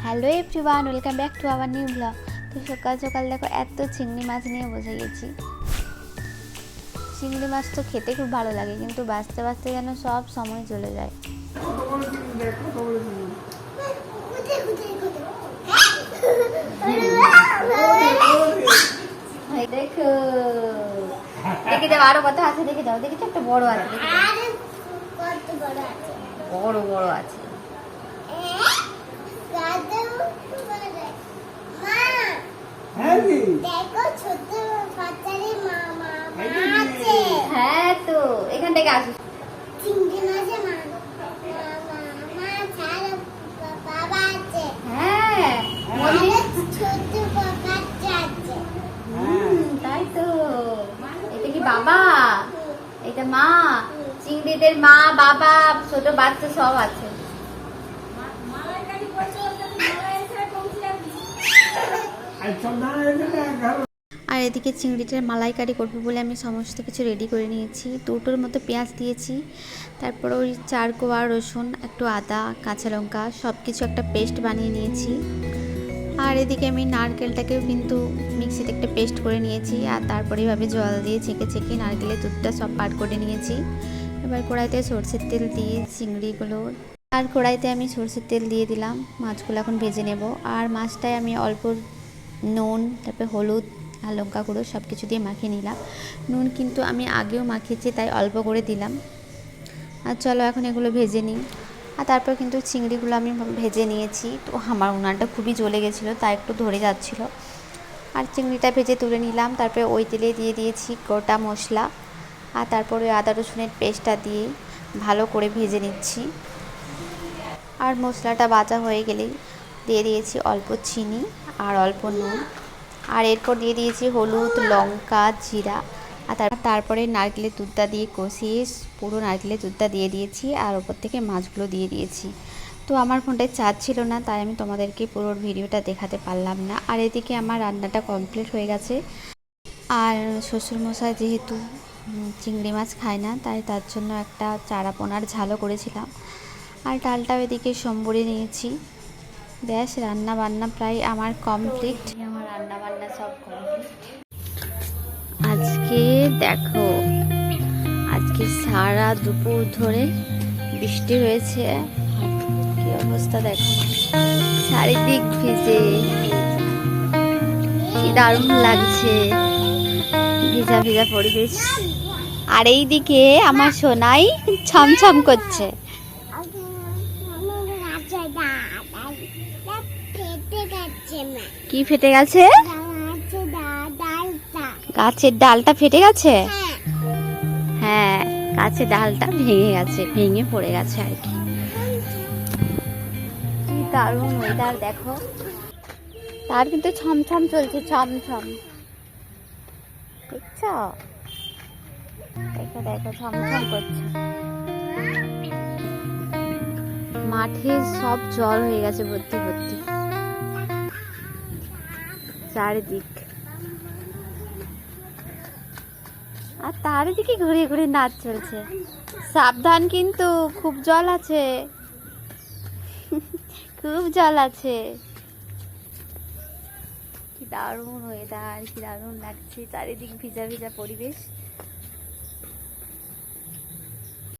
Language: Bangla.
Hello everyone, welcome back to our new blog. তো সকাল সকাল দেখো এত চিংড়ি মাছ নিয়ে বসে গেছি। চিংড়ি মাছ তো খেতে খুব ভালো লাগে, কিন্তু বাঁচতে বাঁচতে যেন সব সময় চলে যায়। দেখো দেখে যাও, আরো কত আছে দেখে যাও। দেখেছো একটা বড় আছে, বড় বড় আছে। হ্যাঁ তো এখান থেকে আসিস। হ্যাঁ তাই তো। এটা কি বাবা, এটা মা। চিংড়িদের মা, বাবা, ছোট বাচ্চা সব আছে। আর এদিকে চিংড়িটার মালাইকারি করবো বলে আমি সমস্ত কিছু রেডি করে নিয়েছি। দুটোর মতো পেঁয়াজ দিয়েছি, তারপর ওই 4 কোয়া রসুন, একটু আদা, কাঁচা লঙ্কা সব কিছু একটা পেস্ট বানিয়ে নিয়েছি। আর এদিকে আমি নারকেলটাকেও কিন্তু মিক্সিতে একটা পেস্ট করে নিয়েছি। আর তারপরে এভাবে জল দিয়ে ছেঁকে ছেঁকে নারকেলের দুধটা সব পাট করে নিয়েছি। এবার কড়াইতে সরষের তেল দিয়ে চিংড়িগুলো, আর কড়াইতে আমি সরষের তেল দিয়ে দিলাম। মাছগুলো এখন ভেজে নেব। আর মাছটায় আমি অল্প নুন, তারপরে হলুদ আর লঙ্কা গুঁড়ো সব কিছু দিয়ে মাখিয়ে নিলাম। নুন কিন্তু আমি আগেও মাখিয়েছি, তাই অল্প করে দিলাম। আর চলো এখন এগুলো ভেজে নিই। আর তারপর কিন্তু চিংড়িগুলো আমি ভেজে নিয়েছি। তো আমার উনানটা খুবই জ্বলে গেছিলো, তাই একটু ধরে যাচ্ছিলো। আর চিংড়িটা ভেজে তুলে নিলাম। তারপরে ওই তেলে দিয়ে দিয়েছি গোটা মশলা, আর তারপরে আদা রসুনের পেস্টটা দিয়ে ভালো করে ভেজে নিচ্ছি। আর মশলাটা ভাজা হয়ে গেলেই দিয়ে দিয়েছি অল্প চিনি আর অল্প নুন। আর এরপর দিয়ে দিয়েছি হলুদ, লঙ্কা, জিরা। আর তারপরে নারকেলের দুধটা দিয়ে কষিয়ে পুরো নারকেলের দুধটা দিয়ে দিয়েছি। আর ওপর থেকে মাছগুলো দিয়ে দিয়েছি। তো আমার ফোনটায় চার্জ ছিল না, তাই আমি তোমাদেরকে পুরো ভিডিওটা দেখাতে পারলাম না। আর এদিকে আমার রান্নাটা কমপ্লিট হয়ে গেছে। আর শ্বশুরমশাই যেহেতু চিংড়ি মাছ খায় না, তাই তার জন্য একটা চারাপোনার ঝালও করেছিলাম। আর ডালটাও এদিকে সম্বরে নিয়েছি। ব্যাস রান্না বান্না প্রায় আমার কমপ্লিট। আমার রান্না বান্না সব কমপ্লিট। আজকে দেখো, আজকে সারা দুপুর ধরে বৃষ্টি হয়েছে। কি অবস্থা দেখো, চারিদিক ভিজে, কি দারুণ লাগছে ভিজা ভিজা পরিবেশ। আর এইদিকে আমার সোনাই ছমছম করছে। কি ফেটে গেছে? গাছের ডালটা ফেটে গেছে। হ্যাঁ, গাছের ডালটা ভেঙে গেছে, ভেঙে পড়ে গেছে আর কি। কি দারুণ ওয়েদার দেখো। তার কিন্তু ছমছম চলছে, ছমছম। দেখছো? দেখো দেখো ছমছম করছে। মাঠে সব জল হয়ে গেছে ভর্তি ভর্তি চারিদিক। আর তার দিকে ঘুরে ঘুরে নাচ চলছে। সাবধান, কিন্তু খুব জল আছে, খুব জল আছে। কি দারুণ ওয়েদার, কি দারুণ লাগছে, চারিদিক ভিজা ভিজা পরিবেশ।